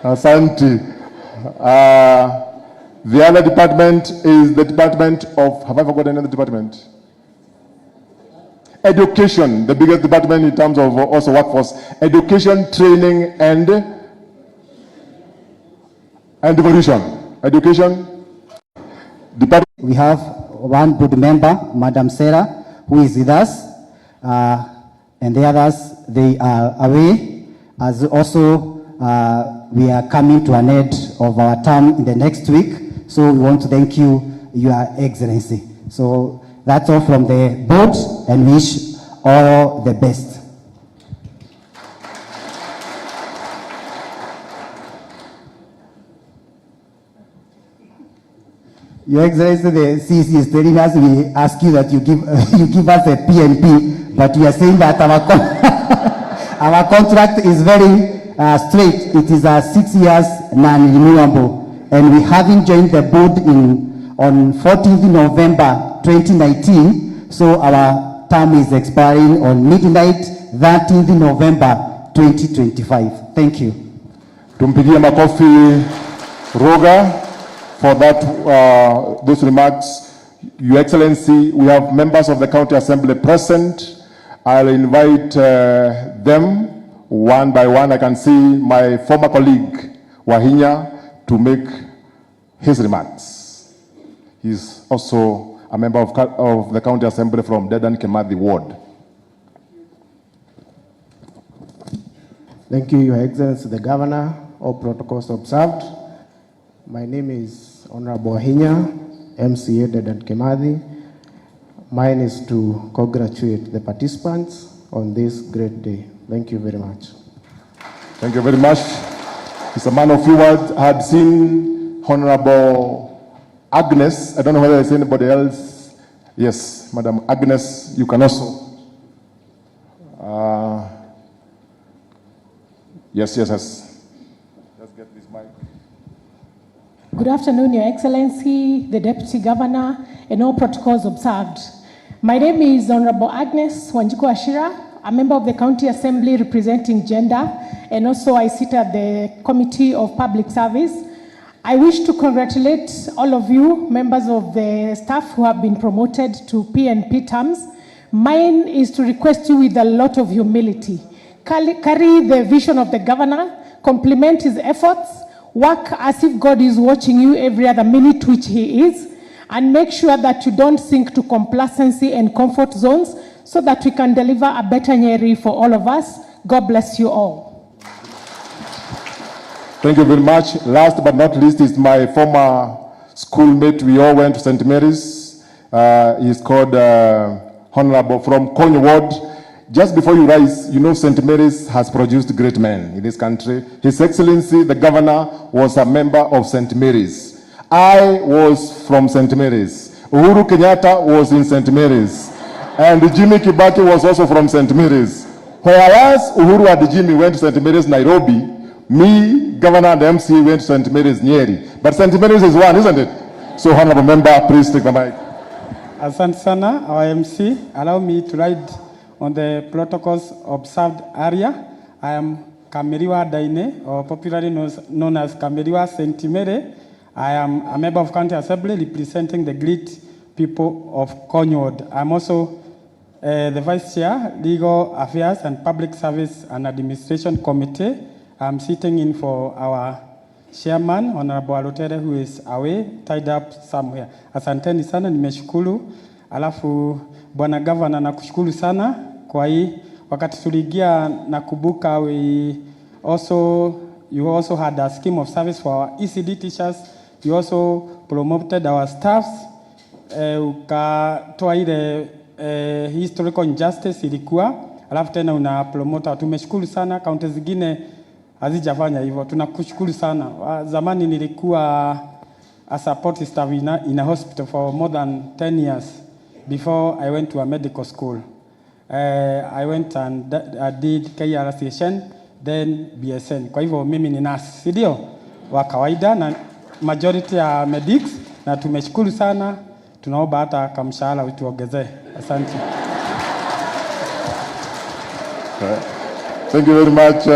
Asante. The other department is the department of, have I forgotten another department? Education, the biggest department in terms of also workforce. Education, training, and devolution. Education department. We have one board member, Madam Sarah, who is with us, and the others, they are away. As also, we are coming to an end of our term in the next week, so we want to thank you, Your Excellency. So that's all from the board, and wish all the best. Your Excellency, the CC is telling us, we ask you that you give us a PNP, but we are saying that our contract is very straight. It is 6 years non-renewable, and we haven't joined the board on 14th November 2019, so our term is expiring on midnight 13th November 2025. Thank you. Tumpigie makofi Roga for that, those remarks. Your Excellency, we have members of the County Assembly present. I'll invite them one by one. I can see my former colleague, Wahinya, to make his remarks. He's also a member of the County Assembly from Dedan Kimathi Ward. Thank you, Your Excellency, the Governor. All protocols observed. My name is Honorable Wahinya, MCA Dedan Kimathi. Mine is to congratulate the participants on this great day. Thank you very much. Thank you very much. He's a man of few words. I had seen Honorable Agnes. I don't know whether there's anybody else. Yes, Madam Agnes, you can also. Yes. Let's get this mic. Good afternoon, Your Excellency, the Deputy Governor, and all protocols observed. My name is Honorable Agnes Wanjiku Ashira, a member of the County Assembly representing gender, and also I sit at the Committee of Public Service. I wish to congratulate all of you, members of the staff who have been promoted to PNP terms. Mine is to request you with a lot of humility. Carry the vision of the governor, complement his efforts, work as if God is watching you every other minute, which he is, and make sure that you don't sink to complacency and comfort zones so that we can deliver a better Nyeri for all of us. God bless you all. Thank you very much. Last but not least is my former schoolmate. We all went to St. Mary's. He's called Honorable from Kony Ward. Just before you rise, you know St. Mary's has produced great men in this country. His Excellency, the Governor, was a member of St. Mary's. I was from St. Mary's. Uhuru Kenyatta was in St. Mary's. And Jimmy Kibaki was also from St. Mary's. Whereas Uhuru and Jimmy went to St. Mary's, Nairobi, me, Governor and MC went to St. Mary's, Nyeri. But St. Mary's is one, isn't it? So, Honorable Member, please take the mic. Asante sana, our MC. Allow me to ride on the protocols observed area. I am Kameriwa Daine, or popularly known as Kameriwa St. Mary. I am a member of County Assembly representing the great people of Kony Ward. I'm also the Vice Chair, Legal Affairs and Public Service and Administration Committee. I'm sitting in for our Chairman, Honorable Alutere, who is away, tied up somewhere. Asanteni sana, nimeshukuru. Alafu, Bwana Governor, nakushukuru sana. Kwa hii, wakati tuliingia nakumbuka, you also had a scheme of service for our ECD teachers. You also promoted our staffs. Ukatoa ile historical injustice ilikuwa. Alafu tena una promote. Tumeshukuru sana. Kaunti zingine hazijafanya hivyo. Tunakushukuru sana. Zamani nilikuwa a support staff in a hospital for more than 10 years before I went to a medical school. I went and did KRCSN, then BSN. Kwa hivyo mimi ni nurse, ndio wa kawaida na majority ya medics, na tumeshukuru sana. Tunaomba hata kamshahara utuongezee. Asante. Thank you very much,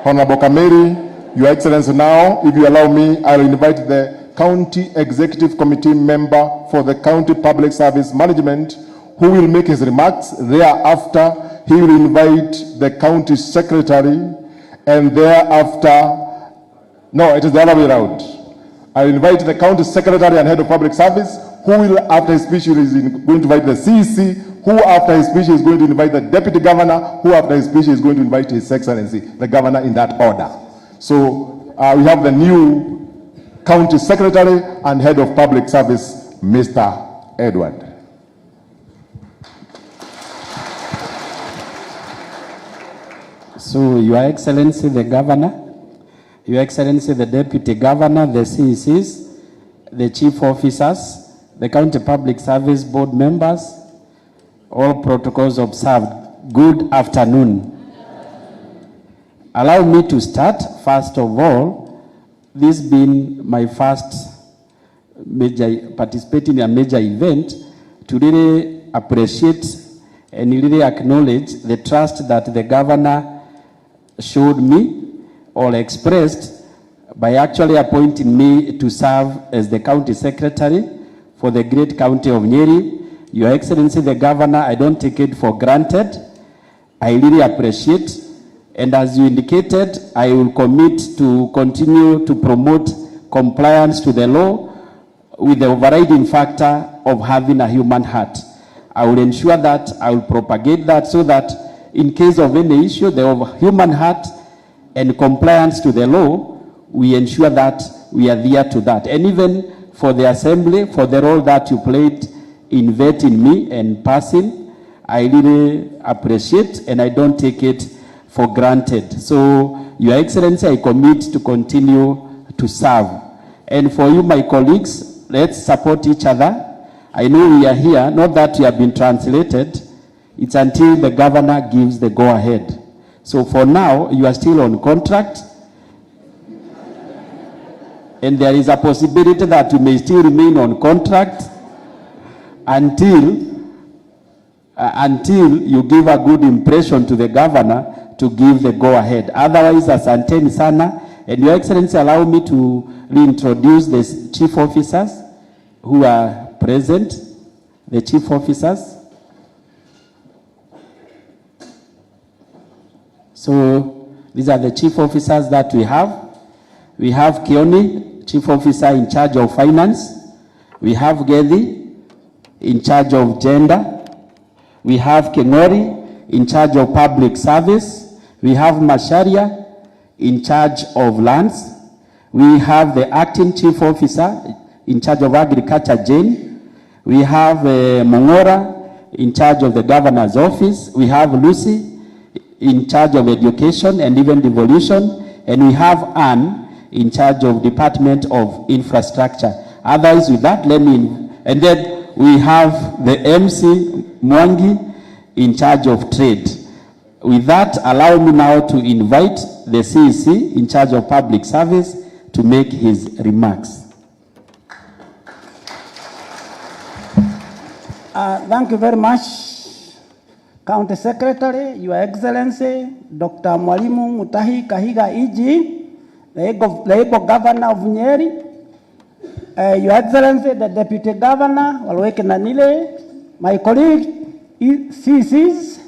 Honorable Kameri. Your Excellency, now, if you allow me, I'll invite the County Executive Committee member for the County Public Service Management, who will make his remarks. Thereafter, he will invite the County Secretary, and thereafter, no, it is the other way around. I invite the County Secretary and Head of Public Service, who will, after his speech, is going to invite the CEC, who after his speech is going to invite the Deputy Governor, who after his speech is going to invite His Excellency, the Governor, in that order. So we have the new County Secretary and Head of Public Service, Mr. Edward. So, Your Excellency the Governor, Your Excellency the Deputy Governor, the CECs, the Chief Officers, the County Public Service Board members, all protocols observed. Good afternoon. Allow me to start, first of all, this being my first major participating in a major event, to really appreciate and really acknowledge the trust that the Governor showed me or expressed by actually appointing me to serve as the County Secretary for the great county of Nyeri. Your Excellency the Governor, I don't take it for granted. I really appreciate, and as you indicated, I will commit to continue to promote compliance to the law with the overriding factor of having a human heart. I will ensure that I will propagate that so that in case of any issue, the human heart and compliance to the law, we ensure that we are there to that. And even for the Assembly, for the role that you played in vetting me and passing, I really appreciate and I don't take it for granted. So, Your Excellency, I commit to continue to serve. And for you, my colleagues, let's support each other. I know we are here, not that we have been translated. It's until the Governor gives the go-ahead. So for now, you are still on contract. And there is a possibility that you may still remain on contract until you give a good impression to the Governor to give the go-ahead. Otherwise, asanteni sana. And Your Excellency, allow me to reintroduce the chief officers who are present. The chief officers. So these are the chief officers that we have. We have Kioni, chief officer in charge of finance. We have Gethi, in charge of gender. We have Kengori, in charge of public service. We have Masharia, in charge of lands. We have the acting chief officer in charge of agriculture, Jane. We have Mongora, in charge of the governor's office. We have Lucy, in charge of education and even devolution. And we have Anne, in charge of Department of Infrastructure. Others with that, and then we have the MC Mwangi, in charge of trade. With that, allow me now to invite the CEC, in charge of public service, to make his remarks. Thank you very much, County Secretary, Your Excellency, Dr. Mwalimu Mutahi Kahiga EG, the Able Governor of Nyeri, Your Excellency, the Deputy Governor, Walweke Nanile, my colleague, CCs,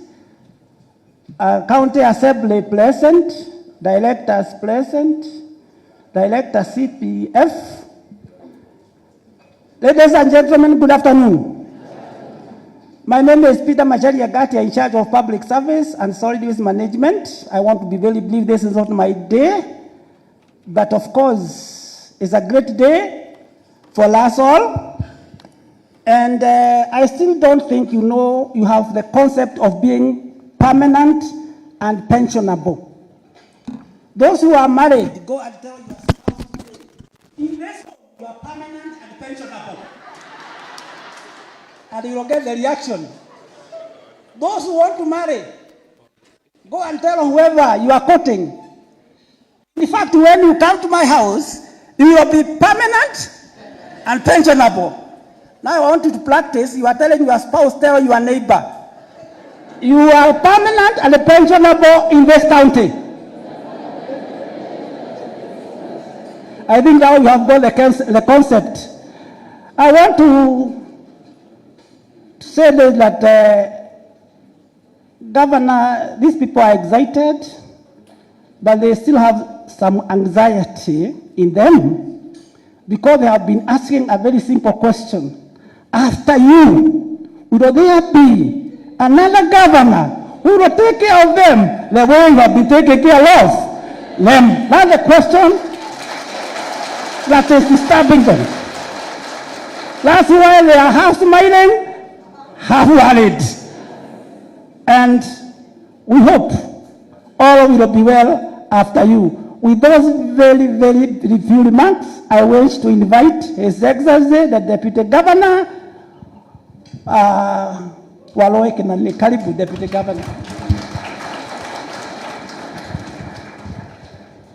County Assembly present, Directors present, Director CPF. Ladies and gentlemen, good afternoon. My name is Peter Macharia Gatia, in charge of public service and solid waste management. I want to be very brief. This is not my day, but of course, it's a great day for us all. And I still don't think you have the concept of being permanent and pensionable. Those who are married, go and tell your spouse today, in this home, you are permanent and pensionable. And you will get the reaction. Those who want to marry, go and tell whoever you are courting. In fact, when you come to my house, you will be permanent and pensionable. Now I want you to practice. You are telling your spouse, tell your neighbor. You are permanent and pensionable in this county. I think now you have got the concept. I want to say this, that Governor, these people are excited, but they still have some anxiety in them because they have been asking a very simple question. After you, will there be another governor who will take care of them the way you have been taking care of them? That's the question that is disturbing them. That's why they are half smiling, half worried. And we hope all will be well after you. With those very, very few remarks, I wish to invite His Excellency, the Deputy Governor, Waloe Kenani. Karibu, Deputy Governor.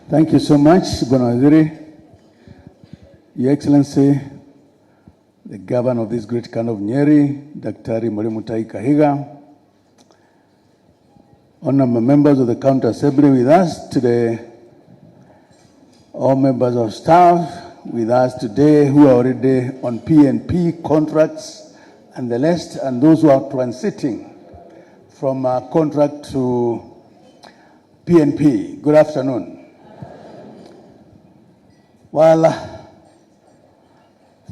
Thank you so much, Bwana Waziri. Your Excellency, the Governor of this great town of Nyeri, Dr. Kahiga, honorable members of the County Assembly with us today, all members of staff with us today who are already on PNP contracts and the rest, and those who are transiting from contract to PNP. Good afternoon. Well,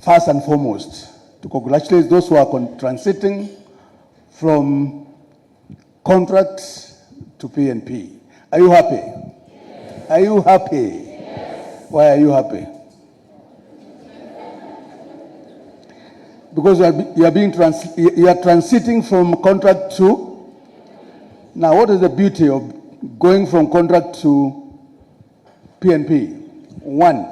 first and foremost, to congratulate those who are transiting from contracts to PNP. Are you happy? Yes. Are you happy? Yes. Why are you happy? Because you are transiting from contract to. Now, what is the beauty of going from contract to PNP? One,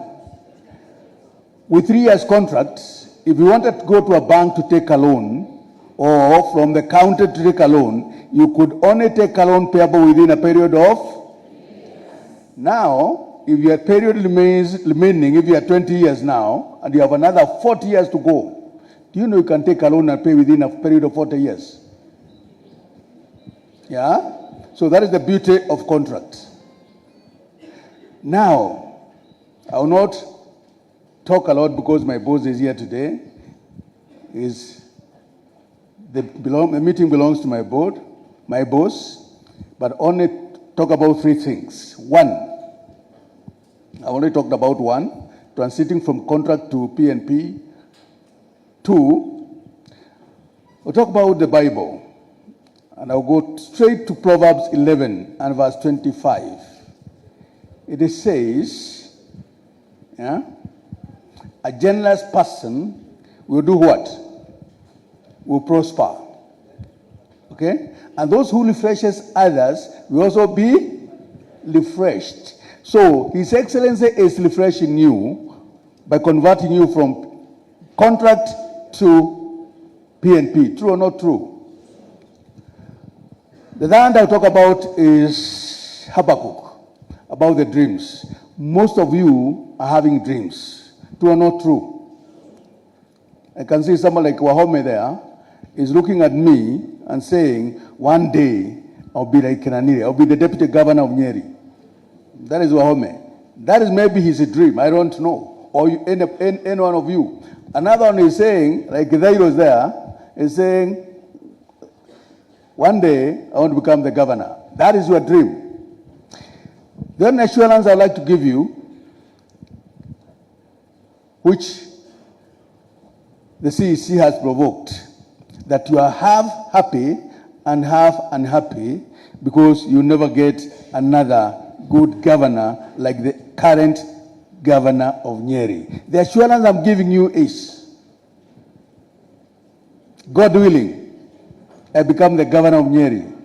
with 3 years contract, if you wanted to go to a bank to take a loan, or from the county to take a loan, you could only take a loan payable within a period of. Now, if your period remains remaining, if you are 20 years now, and you have another 40 years to go, do you know you can take a loan and pay within a period of 40 years? Yeah? So that is the beauty of contract. Now, I will not talk a lot because my boss is here today. The meeting belongs to my board, my boss, but only talk about 3 things. One, I only talked about one, transiting from contract to PNP. 2, we'll talk about the Bible, and I'll go straight to Proverbs 11 and verse 25. It says, yeah, a generous person will do what? Will prosper. Okay? And those who refreshes others will also be refreshed. So, His Excellency is refreshing you by converting you from contract to PNP. True or not true? The land I'll talk about is Habakkuk, about the dreams. Most of you are having dreams. True or not true? I can see someone like Wahome there is looking at me and saying, one day I'll be like Kenaniri, I'll be the deputy governor of Nyeri. That is Wahome. That is maybe his dream, I don't know. Or any one of you. Another one is saying, like Zairo's there, is saying, one day I want to become the governor. That is your dream. Then assurance I'd like to give you, which the CEC has provoked, that you are half happy and half unhappy because you never get another good governor like the current governor of Nyeri. The assurance I'm giving you is, God willing, I become the governor of Nyeri.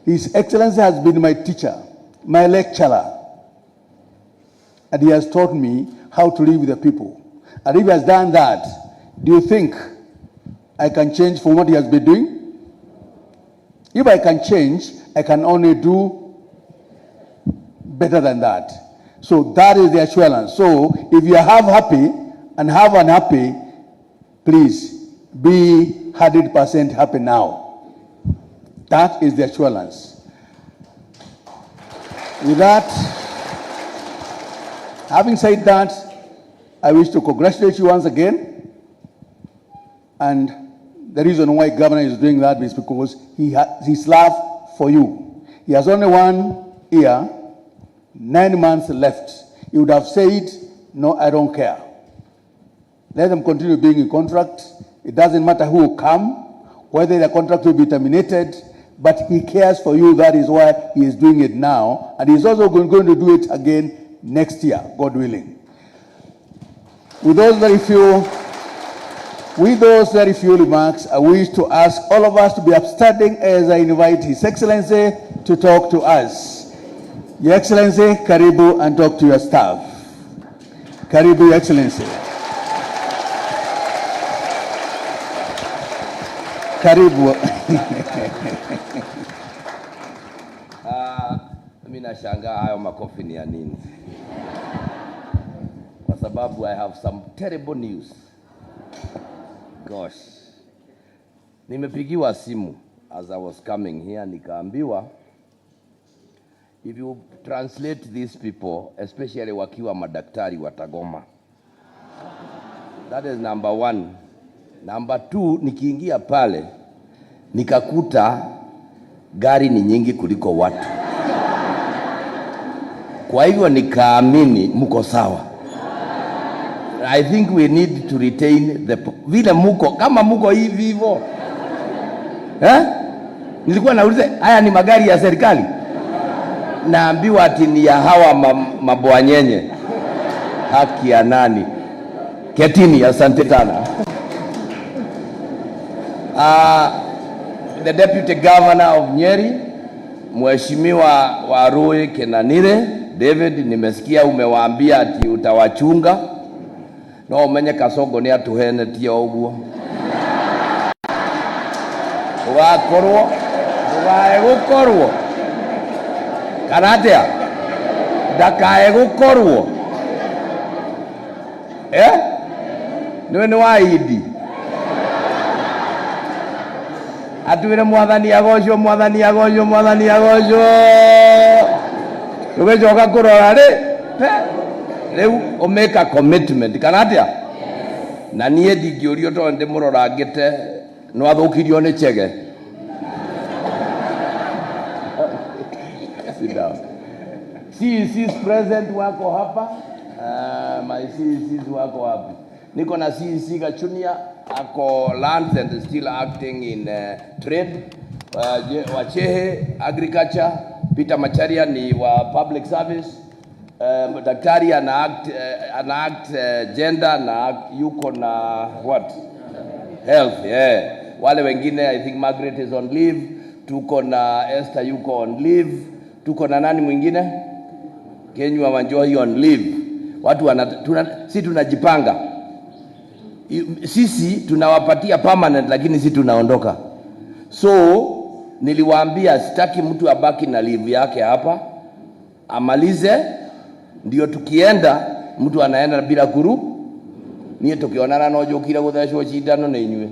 His Excellency has been my teacher, my lecturer, and he has taught me how to live with the people. And if he has done that, do you think I can change from what he has been doing? If I can change, I can only do better than that. So that is the assurance. So if you are half happy and have an happy, please be 100% happy now. That is the assurance. With that, having said that, I wish to congratulate you once again. And the reason why Governor is doing that is because his love for you. He has only 1 year, 9 months left. He would have said, no, I don't care. Let them continue being in contract. It doesn't matter who will come, whether the contract will be terminated, but he cares for you. That is why he is doing it now. And he's also going to do it again next year, God willing. With those very few remarks, I wish to ask all of us to be upstanding as I invite His Excellency to talk to us. Your Excellency, karibu and talk to your staff. Karibu, Your Excellency. Karibu. Mimi nashangaa hayo makofi ni ya nini? Kwa sababu I have some terrible news. Gosh. Nimepigiwa simu as I was coming here, nikaambiwa if you translate these people, especially wakiwa madaktari watagoma. That is number 1. Number 2, nikiingia pale nikakuta gari ni nyingi kuliko watu. Kwa hivyo nikaamini mko sawa. I think we need to retain the vile muko kama muko hivi hivyo. Nilikuwa nauliza haya ni magari ya serikali. Naambiwa ati ni ya hawa mabwanyenye. Haki ya nani? Ketini, asante sana. The Deputy Governor of Nyeri, Mheshimiwa Warui Kenanire, David, nimesikia umewaambia ati utawachunga. No umenye Kasongo ni atuhene tia uguo. Wakorwo, gukorwo. Kanatea. Dakae gukorwo. Niwe ni waidi. Atuire mwathani agocio. Tugejoka kurora rĩu o make a commitment kana atia na niĩ ndingĩũrio tondũ ndĩmũrorangĩte no athũkirio nĩ chege. Sit down. CEC's president wako hapa. My CEC's wako hapa. Niko na CEC Gachunia ako lands and still acting in trade. Wachehe agriculture. Peter Macharia ni wa public service. Daktari ana act gender na yuko na what? Health, yeah. Wale wengine I think Margaret is on leave. Tuko na Esther yuko on leave. Tuko na nani mwingine? Kenywa Wanjohi on leave. Watu si tunajipanga. Sisi tunawapatia permanent lakini sisi tunaondoka. So niliwaambia sitaki mtu abaki na leave yake hapa. Amalize ndio tukienda mtu anaenda bila kuru. Niye tukionana no jokira gutheshwo cindano na inywe.